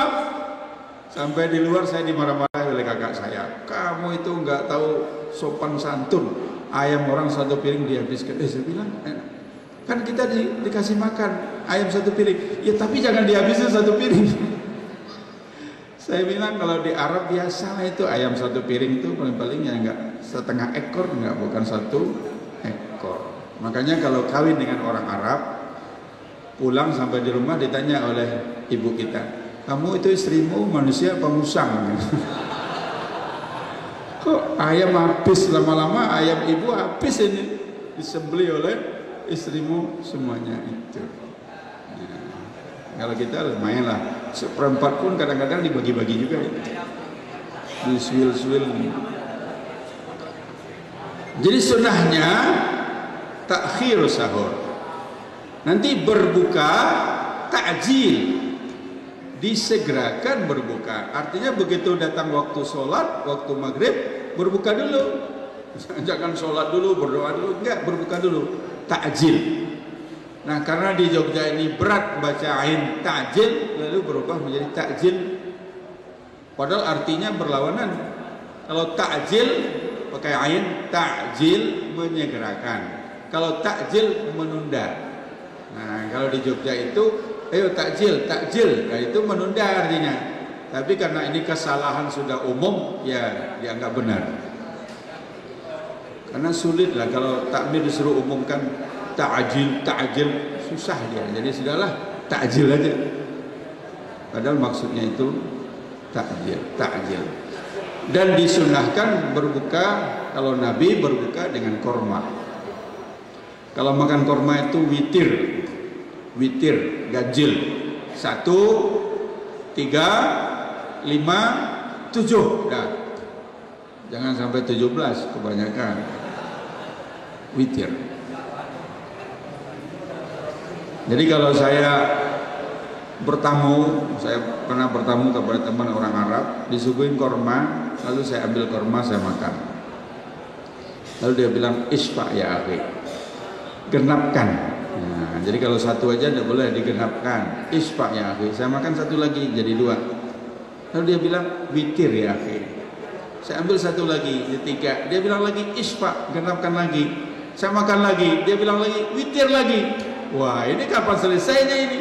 Sampai di luar saya dimarah-marahi oleh kakak saya. Kamu itu nggak tahu sopan santun. Ayam orang 1 piring dihabiskan. Saya bilang, kan kita dikasih makan ayam 1 piring. Ya tapi jangan dihabisin 1 piring. Saya bilang kalau di Arab biasa itu ayam 1 piring itu paling-paling ya nggak 1/2 ekor, nggak, bukan 1 ekor. Makanya kalau kawin dengan orang Arab, pulang sampai di rumah ditanya oleh ibu kita, kamu itu istrimu manusia apa musang? Kok ayam habis lama-lama, ayam ibu habis ini, disembelih oleh istrimu semuanya itu. Nah, kalau kita lumayan lah, 1/4 pun kadang-kadang dibagi-bagi juga, di swil-swil. Jadi sunnahnya takhir sahur. Nanti berbuka takjil, disegerakan berbuka. Artinya begitu datang waktu sholat, waktu maghrib, berbuka dulu. Jangan sholat dulu, berdoa dulu, enggak, berbuka dulu. Takjil. Nah, karena di Jogja ini berat baca ain takjil, lalu berubah menjadi takjil. Padahal artinya berlawanan. Kalau takjil pakai ain, takjil menyegerakan. Kalau takjil menunda. Nah, kalau di Jogja itu, ayo takjil, nah itu menunda artinya. Tapi karena ini kesalahan sudah umum, ya dianggap benar. Karena sulit lah kalau takmir disuruh umumkan takjil, susah dia. Jadi sudahlah, takjil aja. Padahal maksudnya itu takjil. Dan disunahkan berbuka, kalau Nabi berbuka dengan korma. Kalau makan korma itu witir, ganjil. 1, 3, 5, 7. Nah, jangan sampai 17, kebanyakan. Witir. Jadi kalau saya pernah bertamu kepada teman orang Arab, disuguhin korma, lalu saya ambil korma, saya makan. Lalu dia bilang, isfa ya akhi, genapkan. Nah, jadi kalau 1 aja tidak boleh digenapkan. Isfa ya akhi, saya makan 1 lagi jadi 2. Lalu dia bilang witir ya akhi, saya ambil 1 lagi jadi 3. Dia bilang lagi isfa, genapkan lagi. Saya makan lagi, dia bilang lagi witir lagi. Wah, ini kapan selesainya ini?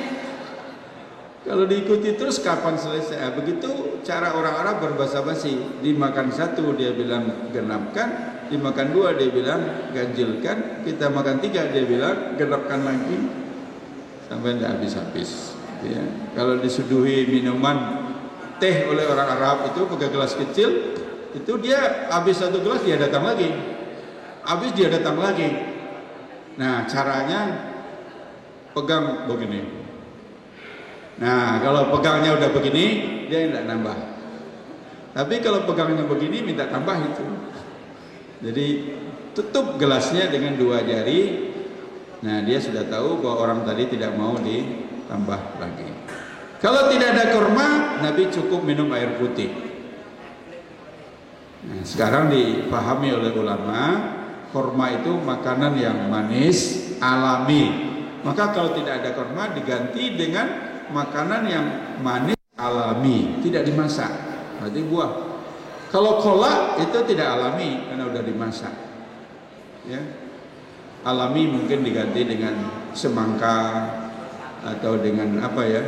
Kalau diikuti terus kapan selesai? Begitu cara orang Arab berbahasa basi. Dimakan 1 dia bilang genapkan, dimakan 2 dia bilang ganjilkan, kita makan 3 dia bilang genapkan lagi, sampai tidak habis-habis. Ya. Kalau disuduhi minuman teh oleh orang Arab itu pakai gelas kecil, itu dia habis 1 gelas dia datang lagi, habis dia datang lagi. Nah caranya pegang begini. Nah, kalau pegangnya udah begini, dia tidak nambah. Tapi kalau pegangnya begini, minta tambah itu. Jadi tutup gelasnya dengan 2 jari. Nah, dia sudah tahu bahwa orang tadi tidak mau ditambah lagi. Kalau tidak ada kurma, Nabi cukup minum air putih. Nah, sekarang dipahami oleh ulama, kurma itu makanan yang manis, alami. Maka kalau tidak ada kurma, diganti dengan makanan yang manis, alami, tidak dimasak. Berarti buah. Kalau kolak itu tidak alami karena udah dimasak. Ya. Alami mungkin diganti dengan semangka atau dengan apa ya?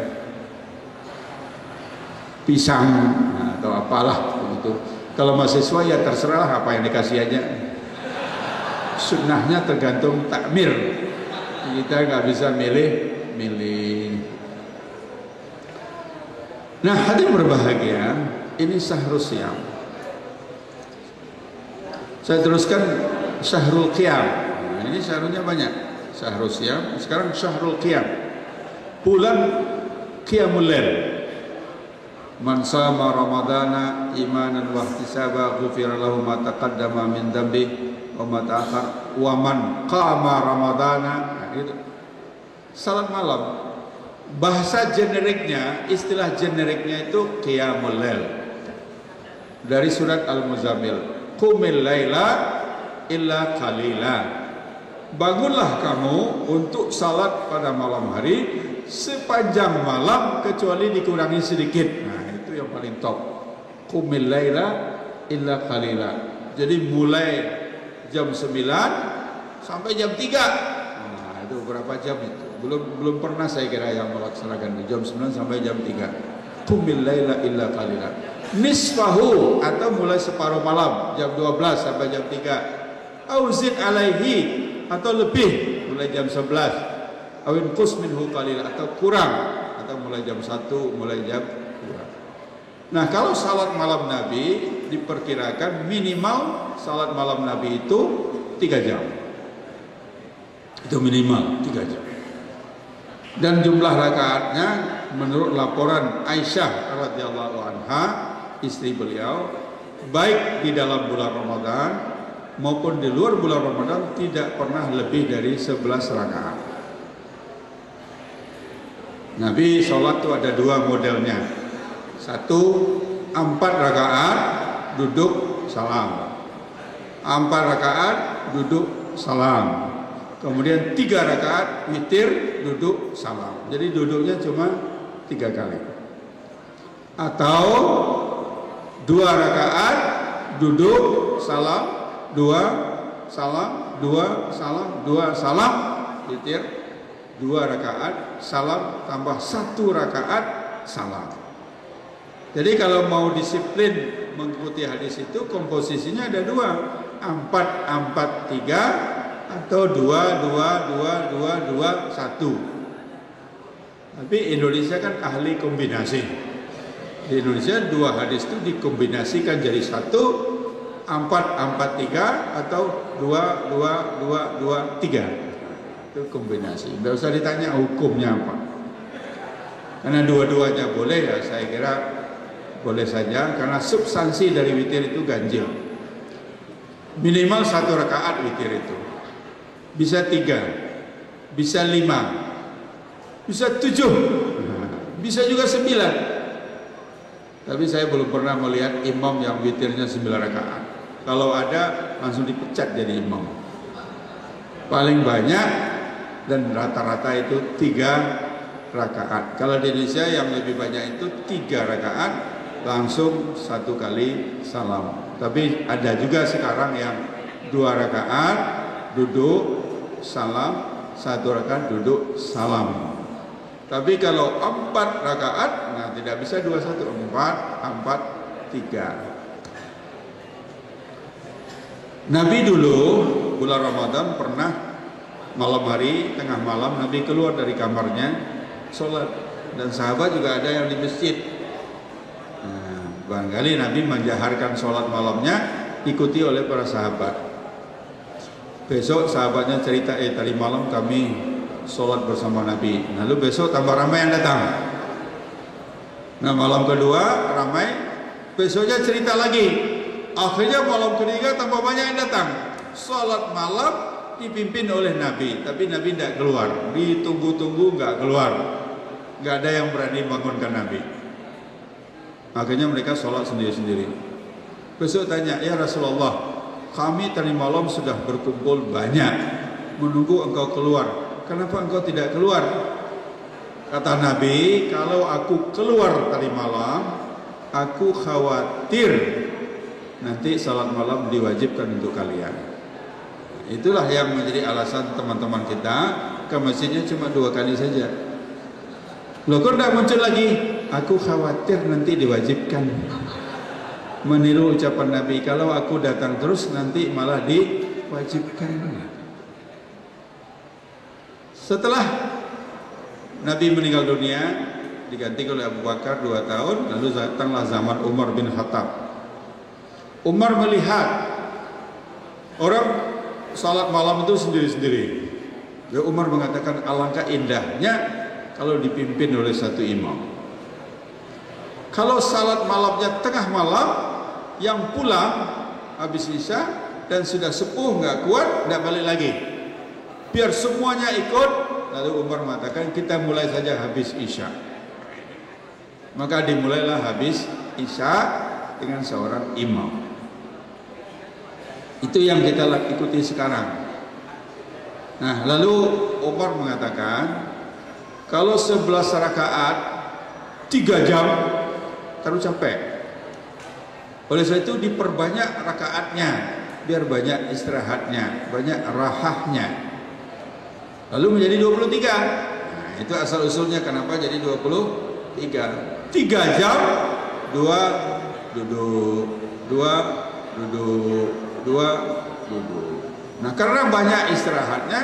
Pisang atau apalah begitu. Kalau mahasiswa ya terserah apa yang dikasih aja. Sunnahnya tergantung takmir. Kita nggak bisa milih. Nah, hadirin berbahagia, ini Syahrul Siyam. Saya teruskan Syahrul Qiyam. Nah, ini syahrulnya banyak. Syahrul Siyam, sekarang Syahrul Qiyam. Bulan Qiyamul Lail. Man sama Ramadana imanan wa ihtisaba ghufira lahu ma taqaddama min dhanbi wa ma ta'akhkhar wa man qama Ramadana. Nah, itu salat malam. Bahasa generiknya, istilah generiknya itu Qiyamul Lail. Dari surat Al-Muzammil, Qumil laila illa qalila. Bangunlah kamu untuk salat pada malam hari sepanjang malam kecuali dikurangi sedikit. Nah, itu yang paling top. Qumil laila illa qalila. Jadi mulai jam 9 sampai jam 3. Nah, itu berapa jam itu? Belum pernah saya kira yang melaksanakan di jam 9 sampai jam 3. Qumil laila illa qalila. Nisfahu atau mulai separuh malam jam 12 sampai jam 3. Auzid alaihi atau lebih mulai jam 11. Awin qus minhu qalila atau kurang atau mulai jam 1, mulai jam 2. Nah, kalau salat malam Nabi diperkirakan minimal salat malam Nabi itu 3 jam. Itu minimal 3 jam. Dan jumlah rakaatnya menurut laporan Aisyah radhiyallahu anha, istri beliau, baik di dalam bulan Ramadan maupun di luar bulan Ramadan tidak pernah lebih dari 11 rakaat. Nabi sholat itu ada 2 modelnya. 1, 4 rakaat duduk salam, 4 rakaat duduk salam. Kemudian 3 rakaat witir duduk salam. Jadi duduknya cuma 3 kali. Atau 2 rakaat duduk salam, 2 salam, 2 salam, 2 salam, witir 2 rakaat salam tambah 1 rakaat salam. Jadi kalau mau disiplin mengikuti hadis itu komposisinya ada 2, 4, 4, 3 atau 2, 2, 2, 2, 2, 1. Tapi Indonesia kan ahli kombinasi. Di Indonesia 2 hadis itu dikombinasikan jadi 1, 4, 4, 3 atau 2, 2, 2, 2, 3. Itu kombinasi. Tidak usah ditanya hukumnya apa. Karena dua-duanya boleh ya, saya kira boleh saja karena substansi dari witir itu ganjil. Minimal 1 rakaat witir itu. Bisa 3, bisa 5, bisa 7, bisa juga 9. Tapi saya belum pernah melihat imam yang witirnya 9 rakaat. Kalau ada langsung dipecat jadi imam. Paling banyak dan rata-rata itu 3 rakaat. Kalau di Indonesia yang lebih banyak itu 3 rakaat langsung 1 kali salam. Tapi ada juga sekarang yang 2 rakaat duduk salam, 1 rakaat duduk salam. Tapi kalau 4 rakaat, nah tidak bisa 2, 1, 4, 4, 3. Nabi dulu bulan Ramadan pernah malam hari, tengah malam Nabi keluar dari kamarnya sholat, dan sahabat juga ada yang di masjid. Nah, barangkali Nabi menjaharkan sholat malamnya ikuti oleh para sahabat. Besok sahabatnya cerita, tadi malam kami sholat bersama Nabi. Lalu besok tambah ramai yang datang. Nah malam kedua ramai, besoknya cerita lagi. Akhirnya malam ketiga tambah banyak yang datang. Sholat malam dipimpin oleh Nabi, tapi Nabi tidak keluar. Ditunggu-tunggu nggak keluar. Nggak ada yang berani bangunkan Nabi. Akhirnya mereka sholat sendiri-sendiri. Besok tanya, ya Rasulullah, kami tadi malam sudah berkumpul banyak, menunggu engkau keluar. Kenapa engkau tidak keluar? Kata Nabi, kalau aku keluar tadi malam, aku khawatir nanti salat malam diwajibkan untuk kalian. Itulah yang menjadi alasan teman-teman kita ke masjidnya cuma 2 kali saja. Loh kok tidak muncul lagi? Aku khawatir nanti diwajibkan. Meniru ucapan Nabi, kalau aku datang terus nanti malah diwajibkan. Setelah Nabi meninggal dunia, diganti oleh Abu Bakar 2 tahun, lalu datanglah zaman Umar bin Khattab. Umar melihat orang salat malam itu sendiri-sendiri. Ya Umar mengatakan alangkah indahnya kalau dipimpin oleh satu imam. Kalau salat malamnya tengah malam, yang pulang habis isya dan sudah sepuh nggak kuat, tidak balik lagi. Biar semuanya ikut. Lalu Umar mengatakan kita mulai saja habis isya. Maka dimulailah habis isya dengan seorang imam. Itu yang kita ikuti sekarang. Nah, lalu Umar mengatakan kalau 11 rakaat 3 jam terlalu capek. Oleh sebab itu diperbanyak rakaatnya biar banyak istirahatnya, banyak rahahnya. Lalu menjadi 23. Nah, itu asal usulnya kenapa jadi 23. 3 jam, 2 duduk, 2 duduk, 2 duduk. Nah, karena banyak istirahatnya,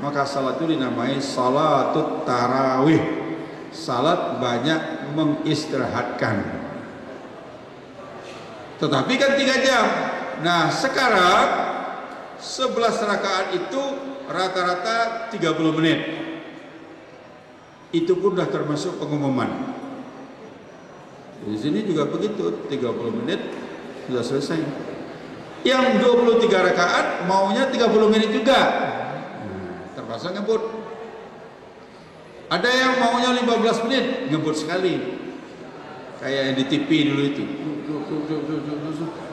maka salat itu dinamai salatut tarawih. Salat banyak mengistirahatkan. Tetapi kan 3 jam. Nah sekarang 11 rakaat itu rata-rata 30 menit. Itu pun sudah termasuk pengumuman. Di sini juga begitu, 30 menit sudah selesai. Yang 23 rakaat maunya 30 menit juga. Terpaksa ngebut. Ada yang maunya 15 menit, ngebut sekali. Kayak yang di TV dulu itu.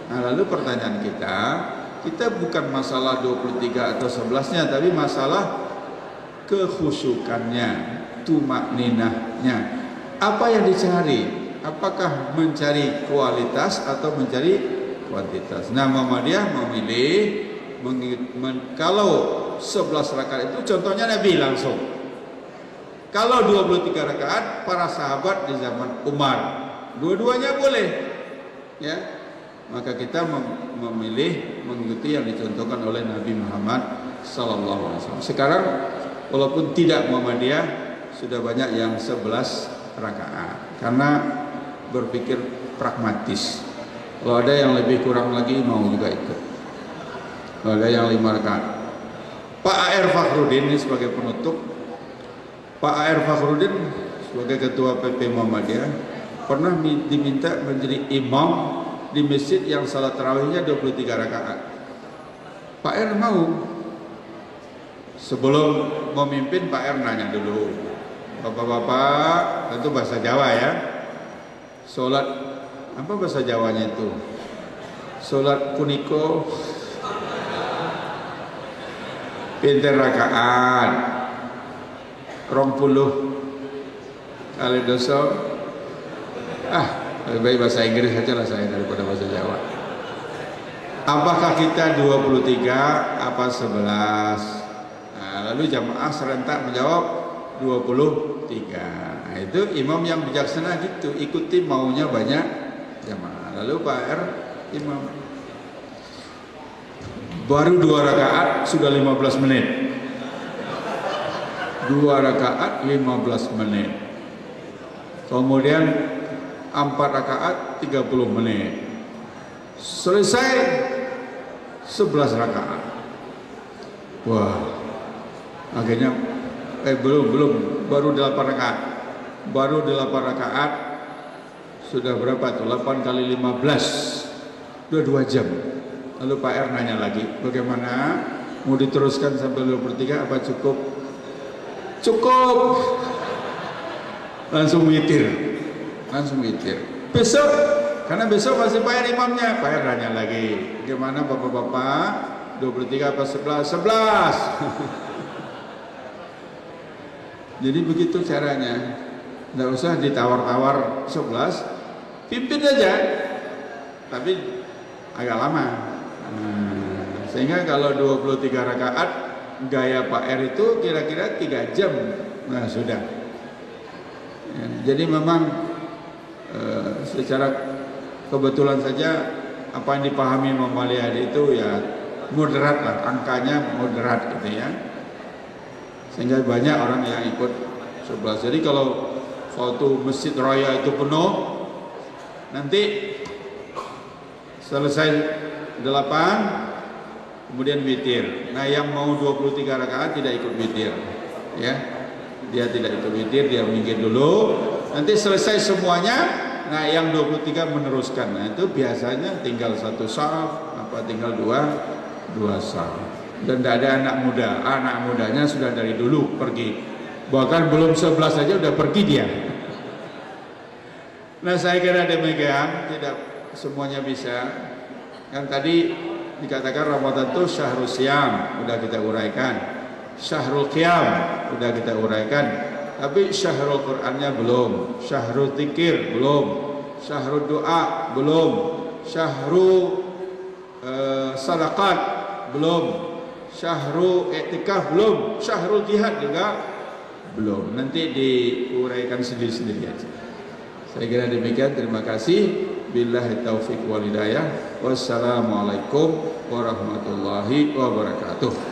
Nah lalu pertanyaan kita bukan masalah 23 atau 11-nya, tapi masalah kekhusyukannya, tumakninahnya. Apa yang dicari? Apakah mencari kualitas atau mencari kuantitas? Nah Muhammadiyah memilih kalau 11 rakaat itu contohnya Nabi langsung. Kalau 23 rakaat para sahabat di zaman Umar. Dua-duanya boleh, ya. Maka kita memilih mengikuti yang dicontohkan oleh Nabi Muhammad SAW. Sekarang walaupun tidak Muhammadiyah sudah banyak yang 11 rakaat karena berpikir pragmatis. Kalau ada yang lebih kurang lagi mau juga ikut. Kalau ada yang 5 rakaat. Pak A.R. Fakhrudin ini sebagai penutup. Pak A.R. Fakhrudin sebagai ketua PP Muhammadiyah pernah diminta menjadi imam di masjid yang salat tarawihnya 23 rakaat. Pak R mau. Sebelum memimpin Pak R nanya dulu, bapak-bapak, tentu bahasa Jawa ya. Salat apa bahasa Jawanya itu? Salat puniko pinter rakaat 20 kali dosa. Lebih baik bahasa Inggris saja lah saya daripada bahasa Jawa. Apakah kita 23 apa 11? Nah, lalu jamaah serentak menjawab 23. Nah, itu imam yang bijaksana gitu, ikuti maunya banyak jamaah. Lalu Pak R imam. Baru 2 rakaat sudah 15 menit. 2 rakaat 15 menit. Kemudian 4 rakaat 30 menit. Selesai 11 rakaat. Wah, akhirnya belum, baru 8 rakaat. Baru 8 rakaat. Sudah berapa tuh? 8 kali 15. Udah 2 jam. Lalu Pak R nanya lagi, bagaimana? Mau diteruskan sampai 23 apa cukup? Cukup. Langsung witir. Besok, karena besok masih Pak R imamnya. Pak R nanya lagi, bagaimana bapak-bapak? 23 apa 11? 11. Jadi begitu caranya. Nggak usah ditawar-tawar 11, pimpin aja. Tapi agak lama. Sehingga kalau 23 rakaat gaya Pak R itu kira-kira 3 jam. Nah sudah. Jadi memang secara kebetulan saja apa yang dipahami Imam Ali itu ya moderat lah, angkanya moderat gitu ya. Sehingga banyak orang yang ikut 11. Jadi kalau suatu masjid raya itu penuh, nanti selesai 8 kemudian witir. Nah yang mau 23 rakaat tidak ikut witir ya. Dia tidak ikut witir, dia minggir dulu. Nanti selesai semuanya, nah yang 23 meneruskan. Nah itu biasanya tinggal 1 shaf, tinggal 2 shaf. Dan tidak ada anak muda. Anak mudanya sudah dari dulu pergi. Bahkan belum 11 saja udah pergi dia. Nah saya kira demikian, tidak semuanya bisa. Kan tadi dikatakan Ramadan itu syahrul siyam, udah kita uraikan. Syahrul qiyam, udah kita uraikan. Tapi syahrul Qur'annya belum, syahrul dzikir belum, syahrul doa belum, syahrul sadaqat belum, syahrul i'tikaf belum, syahrul jihad juga belum. Nanti diuraikan sendiri-sendiri aja. Saya kira demikian. Terima kasih. Billahi taufiq wal hidayah. Wassalamualaikum warahmatullahi wabarakatuh.